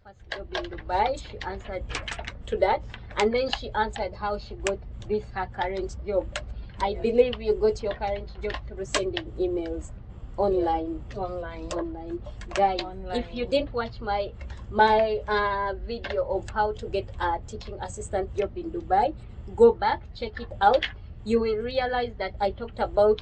first job in Dubai. She answered to that, and then she answered how she got this her current job. I believe you got your current job through sending emails online. Online. Guys, if you didn't watch my video of how to get a teaching assistant job in Dubai, go back, check it out. You will realize that I talked about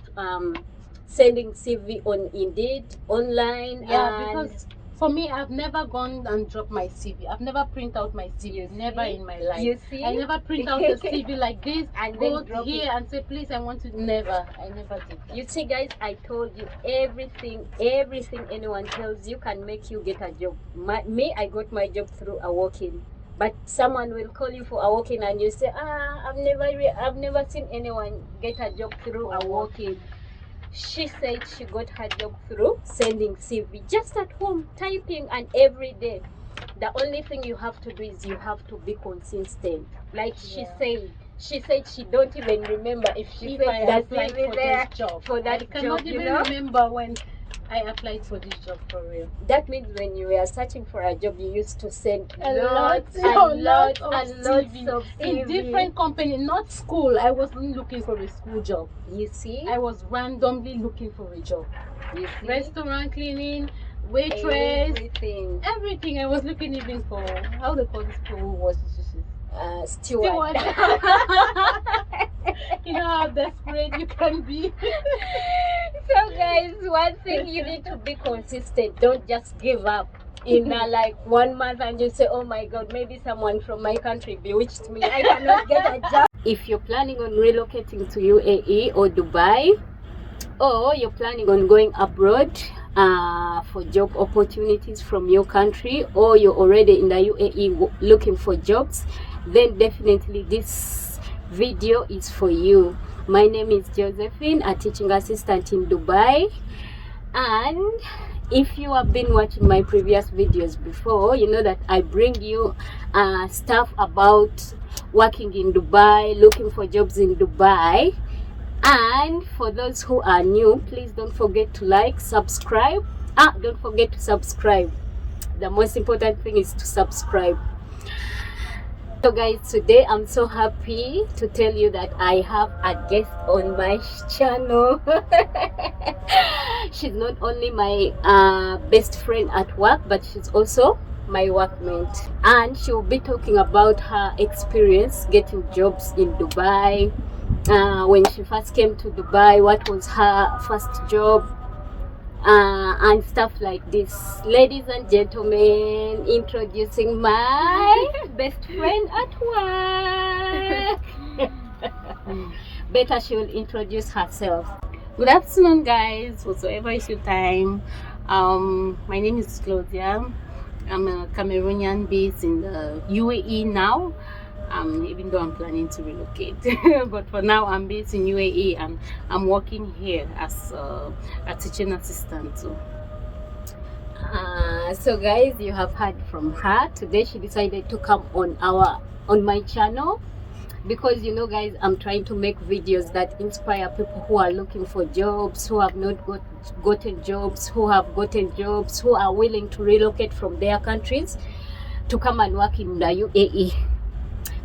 sending CV on Indeed, online. Because for me, I've never gone and dropped my CV. I've never print out my CV. Never in my life. You see? I never print out a CV like this and go then drop here it. and say, please, I want to. Never. I never did that. You see, guys, I told you everything anyone tells you can make you get a job. I got my job through a walk-in. But someone will call you for a walk-in and you say, I've never seen anyone get a job through a walk-in. She said she got her job through sending CV, just at home, typing, and every day. The only thing you have to do is you have to be consistent. Like she said she don't even remember if she said that CV there for that I cannot even remember when I applied for this job, for real. That means when you were searching for a job, you used to send a lot of CV. In different companies, not school. I wasn't looking for a school job. You see? I was randomly looking for a job. You see? Restaurant cleaning, waitress, everything. I was looking even for, how they call this people who was steward. You know how desperate you can be. So guys, one thing, you need to be consistent. Don't just give up in like 1 month and you say, oh my god, maybe someone from my country bewitched me, I cannot get a job. If you're planning on relocating to UAE or Dubai, or you're planning on going abroad for job opportunities from your country, or you're already in the UAE looking for jobs, then definitely this video is for you. My name is Josephine, a teaching assistant in Dubai, and if you have been watching my previous videos before, you know that I bring you stuff about working in Dubai, looking for jobs in Dubai. And for those who are new, please don't forget to like, subscribe. Don't forget to subscribe. The most important thing is to subscribe. So guys, today I'm so happy to tell you that I have a guest on my channel. She's not only my best friend at work, but she's also my workmate, and she'll be talking about her experience getting jobs in Dubai. When she first came to Dubai, what was her first job, and stuff like this. Ladies and gentlemen, introducing my best friend at work. Better she will introduce herself. Good afternoon, guys, whatsoever is your time. My name is Claudia. I'm a Cameroonian based in the UAE now. Even though I'm planning to relocate, but for now I'm based in UAE and I'm working here as a teaching assistant too. So guys, you have heard from her. Today she decided to come on my channel because, you know guys, I'm trying to make videos that inspire people who are looking for jobs, who have not gotten jobs, who have gotten jobs, who are willing to relocate from their countries to come and work in the UAE.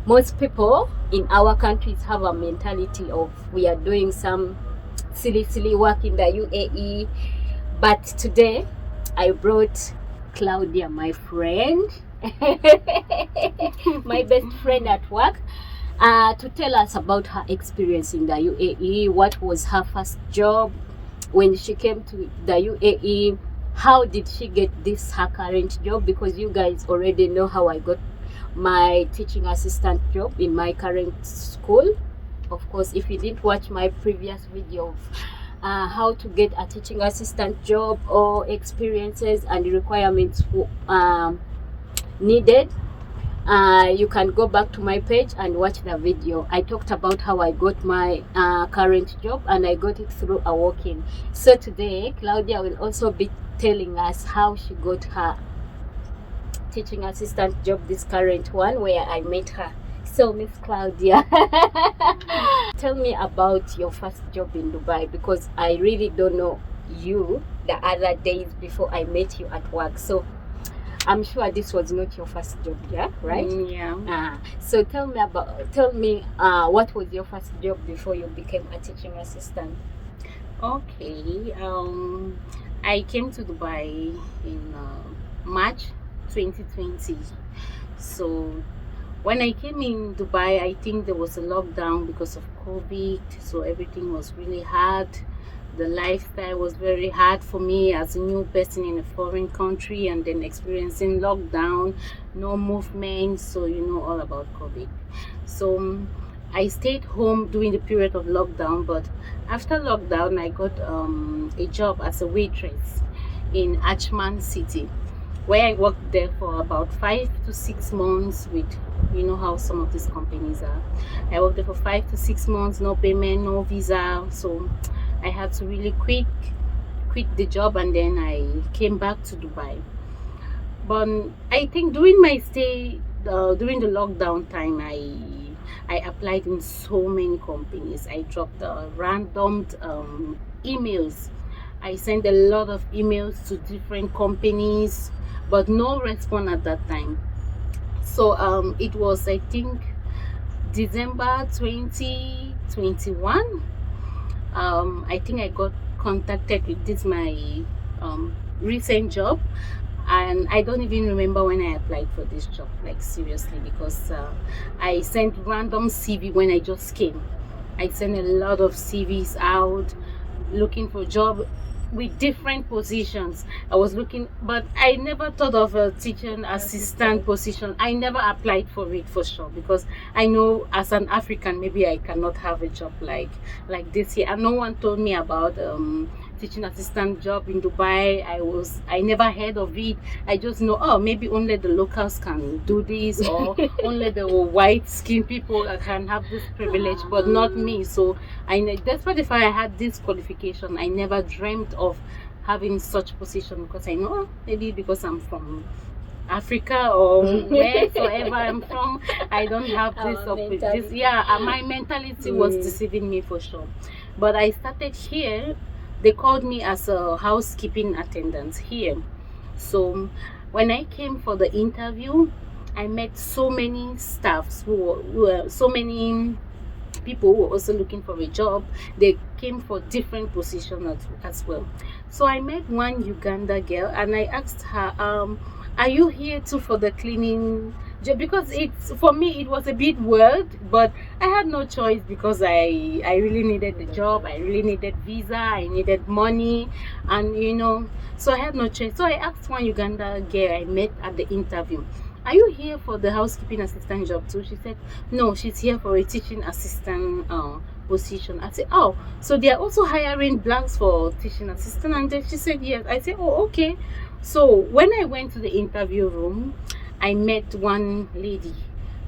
Most people in our countries have a mentality of we are doing some silly work in the UAE. But today I brought Claudia, my friend, my best friend at work, to tell us about her experience in the UAE. What was her first job when she came to the UAE? How did she get this her current job? Because you guys already know how I got my teaching assistant job in my current school. Of course, if you didn't watch my previous video of how to get a teaching assistant job, or experiences and requirements needed, you can go back to my page and watch the video. I talked about how I got my current job, and I got it through a walk-in. So today Claudia will also be telling us how she got her teaching assistant job, this current one where I met her. So Miss Claudia, tell me about your first job in Dubai, because I really don't know you the other days before I met you at work. So I'm sure this was not your first job, yeah, right? Yeah. So tell me, what was your first job before you became a teaching assistant? Okay. I came to Dubai in March 2020. So when I came in Dubai, I think there was a lockdown because of COVID. So everything was really hard. The lifestyle was very hard for me as a new person in a foreign country, and then experiencing lockdown, no movement. So you know all about COVID. So I stayed home during the period of lockdown, but after lockdown, I got a job as a waitress in Achman City, where I worked there for about 5 to 6 months with, you know how some of these companies are. I worked there for 5 to 6 months, no payment, no visa. So I had to really quit the job, and then I came back to Dubai. But I think during my stay, during the lockdown time, I applied in so many companies. I dropped random emails. I sent a lot of emails to different companies, but no response at that time. So it was, I think, December 2021. I think I got contacted with this my recent job, and I don't even remember when I applied for this job, like seriously, because I sent random CV when I just came. I sent a lot of CVs out looking for a job with different positions. I was looking, but I never thought of a teaching assistant position. I never applied for it for sure, because I know as an African maybe I cannot have a job like this here, and no one told me about teaching assistant job in Dubai. I never heard of it. I just know, oh, maybe only the locals can do this, or only the white skinned people can have this privilege, but not me. So despite the fact I had this qualification, I never dreamt of having such position, because I know maybe because I'm from Africa or wheresoever I'm from, I don't have this. Yeah, my mentality was deceiving me for sure. But I started here. They called me as a housekeeping attendant here. So when I came for the interview, I met so many staffs who were so many people who were also looking for a job. They came for different positions as well. So I met one Uganda girl, and I asked her, are you here too for the cleaning job? Because it's, for me, it was a bit weird, but I had no choice, because I really needed the job. I really needed visa. I needed money, and so I had no choice. So I asked one Uganda girl I met at the interview, are you here for the housekeeping assistant job too? She said, no, she's here for a teaching assistant position. I said, oh, so they are also hiring blacks for teaching assistant? And then she said, yes. I said, oh, okay. So when I went to the interview room, I met one lady.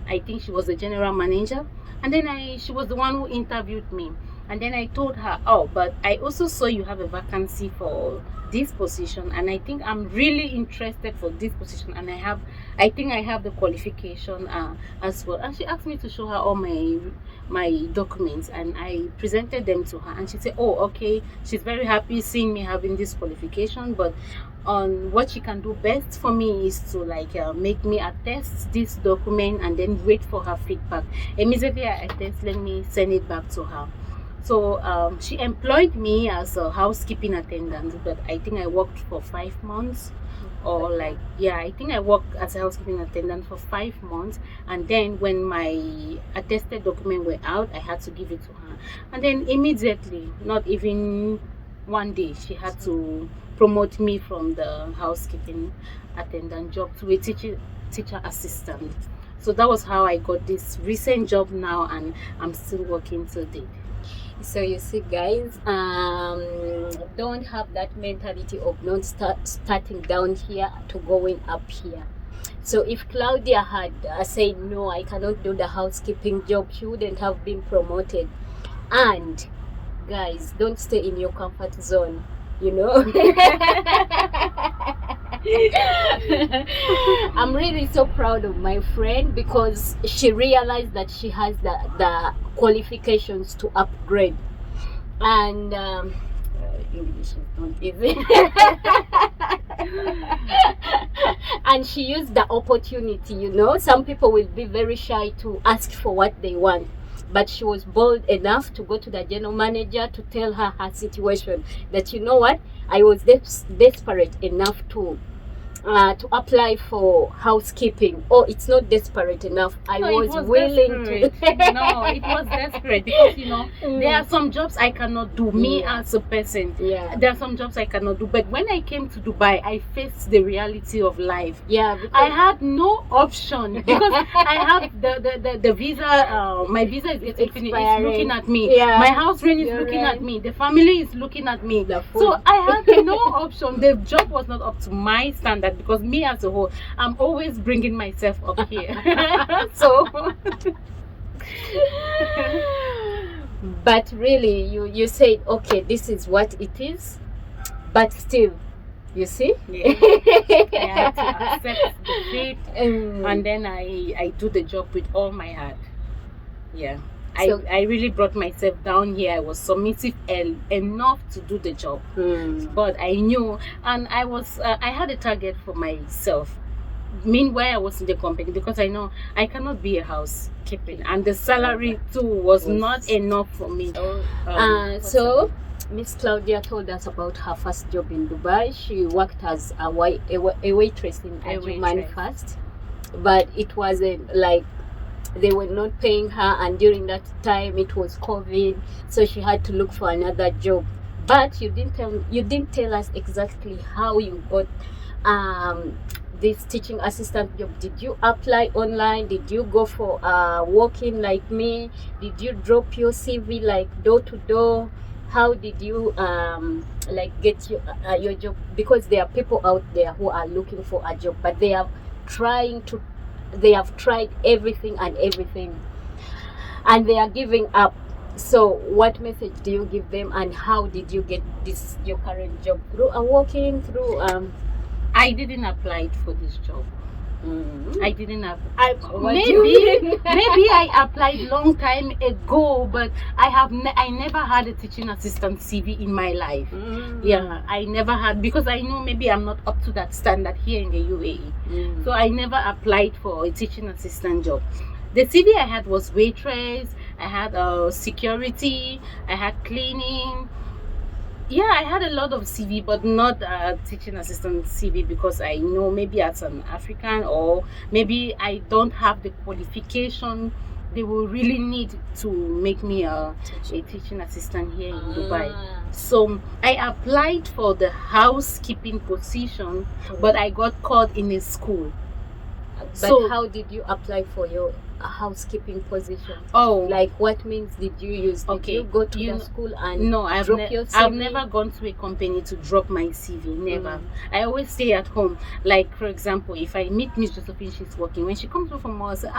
I think she was the general manager. And then she was the one who interviewed me. And then I told her, oh, but I also saw you have a vacancy for this position, and I think I'm really interested for this position, and I think I have the qualification as well. And she asked me to show her all my documents, and I presented them to her, and she said, oh, okay, she's very happy seeing me having this qualification, but on what she can do best for me is to make me attest this document and then wait for her feedback. Immediately I attest, let me send it back to her. So she employed me as a housekeeping attendant, but I think I worked for 5 months, or I think I worked as a housekeeping attendant for 5 months. And then when my attested document were out, I had to give it to her. And then immediately, not even one day, she had to promote me from the housekeeping attendant job to a teacher assistant. So that was how I got this recent job now, and I'm still working today. So you see, guys, don't have that mentality of not starting down here to going up here. So if Claudia had said, no, I cannot do the housekeeping job, she wouldn't have been promoted. And guys, don't stay in your comfort zone, I'm really so proud of my friend, because she realized that she has the qualifications to upgrade. And English is not easy. And she used the opportunity, you know. Some people will be very shy to ask for what they want, but she was bold enough to go to the general manager to tell her situation, that you know what, I was desperate enough to apply for housekeeping. Oh, it's not desperate enough. I was willing desperate. to. No, it was desperate because there are some jobs I cannot do. Me as a person, there are some jobs I cannot do. But when I came to Dubai, I faced the reality of life. Yeah, I had no option because I have the visa. My visa is looking at me. Yeah. My house rent is looking at me. The family is looking at me. So I had no option. The job was not up to my standard, because me as a whole, I'm always bringing myself up here. So but really, you said, okay, this is what it is, but still, you see, I had to accept the fate, and then I do the job with all my heart. So, I really brought myself down here. I was submissive enough to do the job, but I knew, and I had a target for myself. Meanwhile, I was in the company, because I know I cannot be a housekeeping, and the salary too was not enough for me. So Miss Claudia told us about her first job in Dubai. She worked as a waitress in Cameroonian first, but it wasn't like, they were not paying her, and during that time it was COVID, so she had to look for another job. But you didn't tell us exactly how you got this teaching assistant job. Did you apply online? Did you go for walk-in like me? Did you drop your CV like door to door? How did you like get your job? Because there are people out there who are looking for a job, but they have tried everything, and they are giving up. So what message do you give them, and how did you get your current job? Through a walk-in, through I didn't apply for this job. I didn't have. Maybe I applied long time ago, but I never had a teaching assistant CV in my life. Yeah, I never had, because I know maybe I'm not up to that standard here in the UAE. So I never applied for a teaching assistant job. The CV I had was waitress. I had security. I had cleaning. Yeah, I had a lot of CV, but not a teaching assistant CV, because I know maybe as an African, or maybe I don't have the qualification they will really need to make me a teaching assistant here in Dubai. So I applied for the housekeeping position, but I got caught in a school. But so, how did you apply for your housekeeping position? Oh, like what means did you use? Did you go to the school and drop your CV? I've never gone to a company to drop my CV. Never. I always stay at home. Like, for example, if I meet Miss Josephine, she's working. When she comes home from work, I say,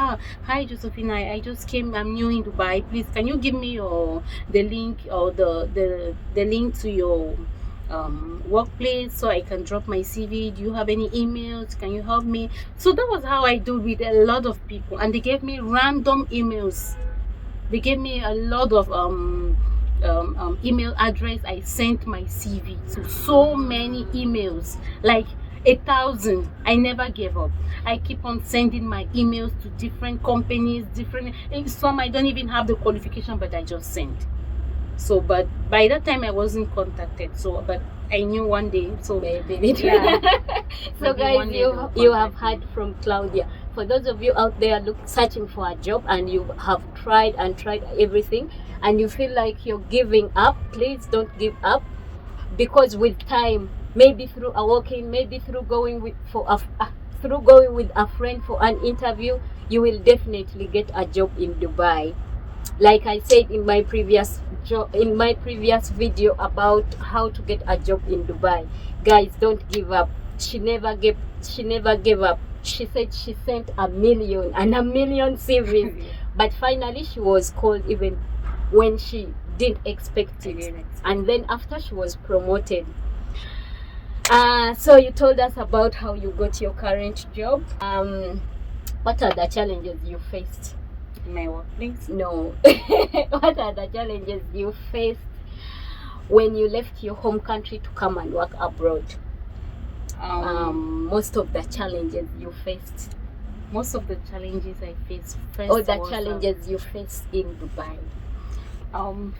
hi Josephine, I just came. I'm new in Dubai. Please, can you give me the link, or the link to your workplace, so I can drop my CV? Do you have any emails? Can you help me? So that was how I do with a lot of people, and they gave me random emails. They gave me a lot of email address. I sent my CV to so many emails, like 1,000. I never gave up. I keep on sending my emails to different companies, some I don't even have the qualification, but I just sent. So, but by that time I wasn't contacted. So, but I knew one day. So maybe. Yeah. So guys, you have heard from Claudia. For those of you out there searching for a job, and you have tried everything, and you feel like you're giving up, please don't give up, because with time, maybe through a walk-in, maybe through going with a friend for an interview, you will definitely get a job in Dubai. Like I said in my previous video about how to get a job in Dubai, guys, don't give up. She never gave up. She said she sent a million CVs, but finally she was called even when she didn't expect it. And then after, she was promoted. So you told us about how you got your current job. What are the challenges you faced? My workplace? No. What are the challenges you faced when you left your home country to come and work abroad? most of the challenges you faced? Most of the challenges I faced first Or the was, challenges you faced in Dubai?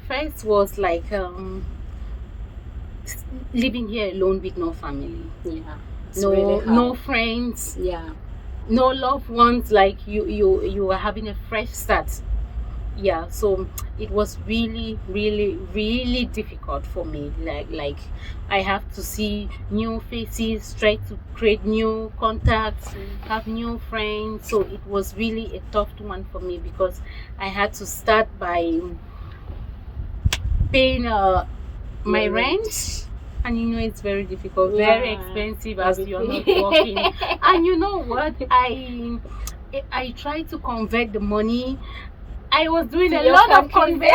First was like living here alone with no family. Yeah. No friends. Yeah. No loved ones. Like you were having a fresh start. Yeah, so it was really difficult for me. Like I have to see new faces, try to create new contacts, have new friends. So it was really a tough one for me because I had to start by paying my rent, and you know it's very difficult, very expensive as you're not working. And you know what, I tried to convert the money. I was doing a lot of conversion.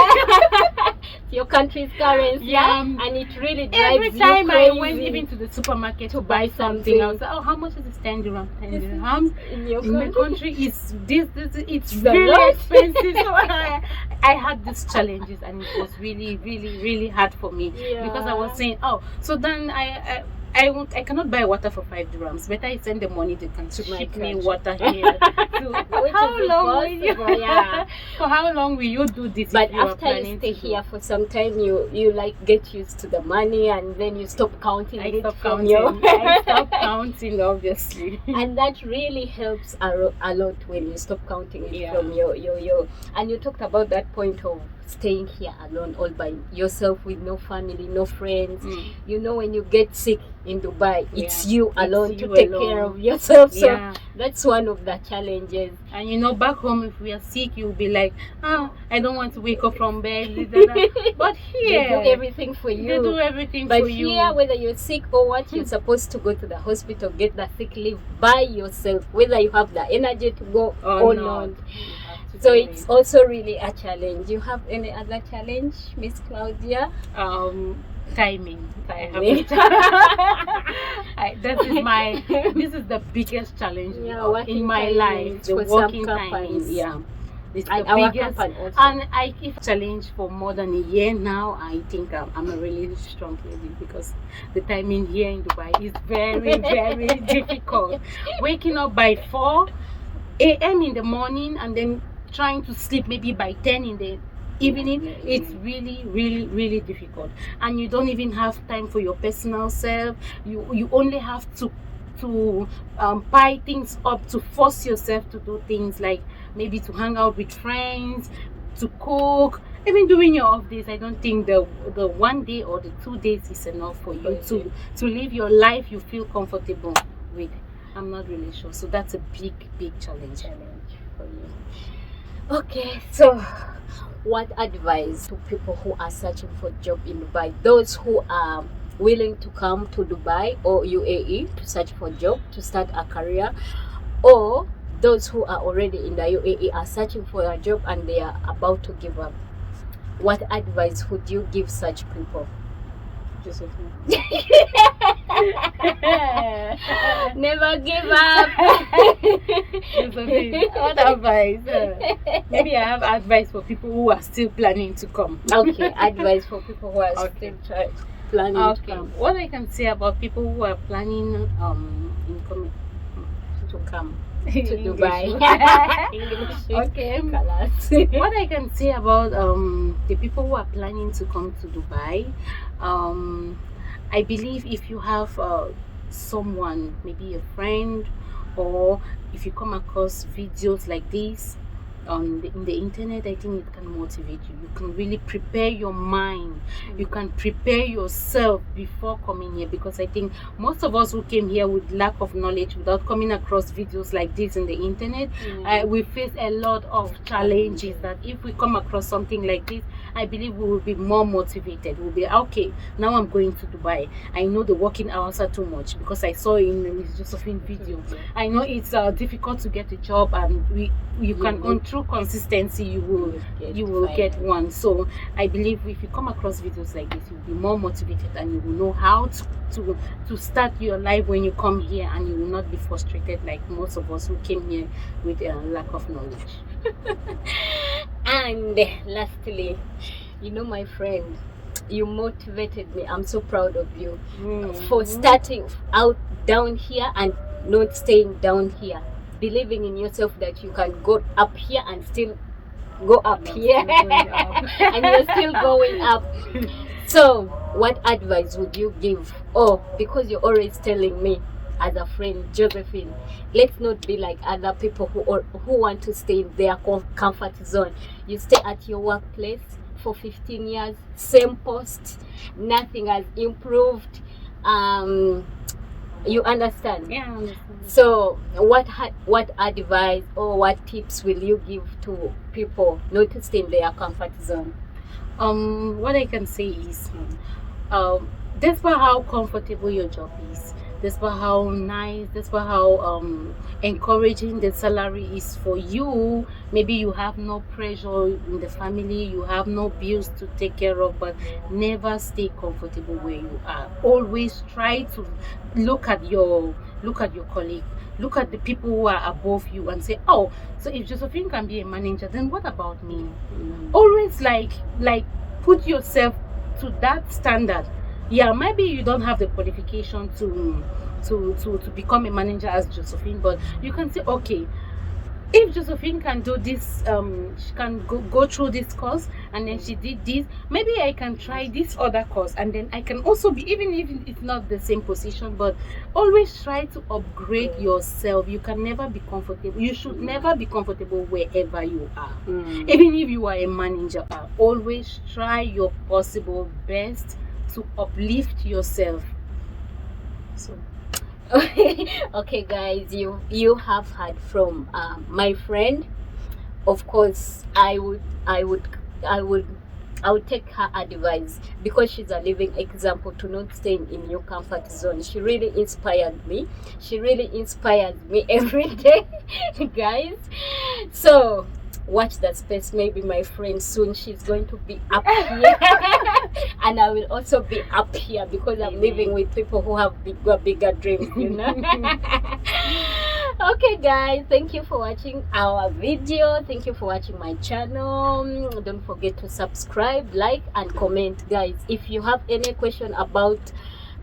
Your country's currency, and it really drives every time you crazy. I went even to the supermarket to buy something, I was like, oh, how much is this 10 dirham? 10 dirhams in my country is this it's really expensive. So I had these challenges, and it was really hard for me because I was saying, oh, so then I cannot buy water for 5 dirhams. Better I send the money, they can ship me water here. So how long will you do this? But after you stay here for some time, you like get used to the money, and then you stop counting. I stop counting, obviously. And that really helps a lot when you stop counting it from your. And you talked about that point of staying here alone, all by yourself, with no family, no friends. You know, when you get sick in Dubai, it's you alone to take care of yourself. So that's one of the challenges. And you know, back home, if we are sick, you'll be like, I don't want to wake up from bed. But here, they do everything for you. They do everything but for you. But here, whether you're sick or what, you're supposed to go to the hospital, get the sick leave by yourself, whether you have the energy to go or not. So it's also really a challenge. You have any other challenge, Miss Claudia? Timing. This is the biggest challenge in my life. The working timing. Yeah. It's the biggest, and I keep challenge for more than a year now. I think I'm a really strong lady because the timing here in Dubai is very difficult. Waking up by 4 a.m. in the morning and then trying to sleep maybe by 10 in the evening, it's really difficult. And you don't even have time for your personal self. You only have to buy things up to force yourself to do things, like maybe to hang out with friends, to cook. Even during your off days, I don't think the 1 day or the 2 days is enough for you to live your life you feel comfortable with. I'm not really sure. So that's a big challenge for you. Okay, so what advice to people who are searching for a job in Dubai, those who are willing to come to Dubai or UAE to search for a job, to start a career, or those who are already in the UAE are searching for a job and they are about to give up? What advice would you give such people? Never give up. What advice? Maybe I have advice for people who are still planning to come. Okay, advice for people who are still planning to come. What I can say about people who are planning to come to Dubai. Okay. What I can say about the people who are planning to come to Dubai, I believe if you have someone, maybe a friend, or if you come across videos like this in the internet, I think it can motivate you. You can really prepare your mind. You can prepare yourself before coming here, because I think most of us who came here with lack of knowledge, without coming across videos like this in the internet, we face a lot of challenges that if we come across something like this, I believe we will be more motivated. We'll be okay, now I'm going to Dubai. I know the working hours are too much because I saw in Miss Josephine video. I know it's difficult to get a job, and you can on through consistency you will get one. So I believe if you come across videos like this, you'll be more motivated and you will know how to start your life when you come here, and you will not be frustrated like most of us who came here with a lack of knowledge. And lastly, you know, my friend, you motivated me. I'm so proud of you Mm. for starting out down here and not staying down here, believing in yourself that you can go up here and still go up here and you're still going up. So what advice would you give? Oh, because you're always telling me as a friend, Josephine, let's not be like other people who want to stay in their comfort zone. You stay at your workplace for 15 years, same post, nothing has improved. You understand? Yeah, I understand. So what advice or what tips will you give to people not to stay in their comfort zone? What I can say is, despite how comfortable your job is, despite how nice, despite how encouraging the salary is for you, maybe you have no pressure in the family, you have no bills to take care of, but never stay comfortable where you are. Always try to look at your colleague, look at the people who are above you, and say, oh, so if Josephine can be a manager, then what about me? Always like put yourself to that standard. Yeah, maybe you don't have the qualification to become a manager as Josephine, but you can say, okay, if Josephine can do this, she can go through this course, and then she did this, maybe I can try this other course, and then I can also be, even if it's not the same position, but always try to upgrade yourself. You can never be comfortable. You should never be comfortable wherever you are. Even if you are a manager, always try your possible best to uplift yourself. So Okay guys, you have heard from my friend. Of course I would take her advice, because she's a living example to not staying in your comfort zone. She really inspired me. She really inspires me every day, guys. So watch that space. Maybe my friend soon, she's going to be up here and I will also be up here, because I'm living with people who have bigger dreams, you know. Okay guys, thank you for watching our video. Thank you for watching my channel. Don't forget to subscribe, like and comment, guys. If you have any question about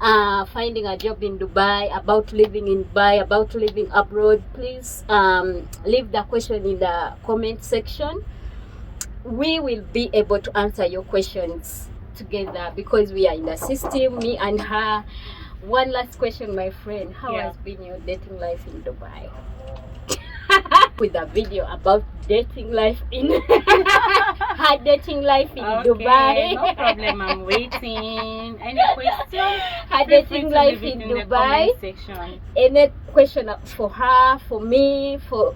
finding a job in Dubai, about living in Dubai, about living abroad, please leave the question in the comment section. We will be able to answer your questions together, because we are in the system, me and her. One last question, my friend. How has been your dating life in Dubai? With a video about dating life in her dating life in Dubai. No problem, I'm waiting. Any question? Her dating life in Dubai. Any question for her, for me, for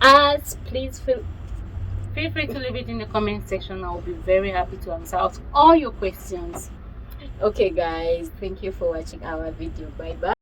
us, please feel free to leave it in the comment section. I'll be very happy to answer all your questions. Okay guys, thank you for watching our video. Bye bye.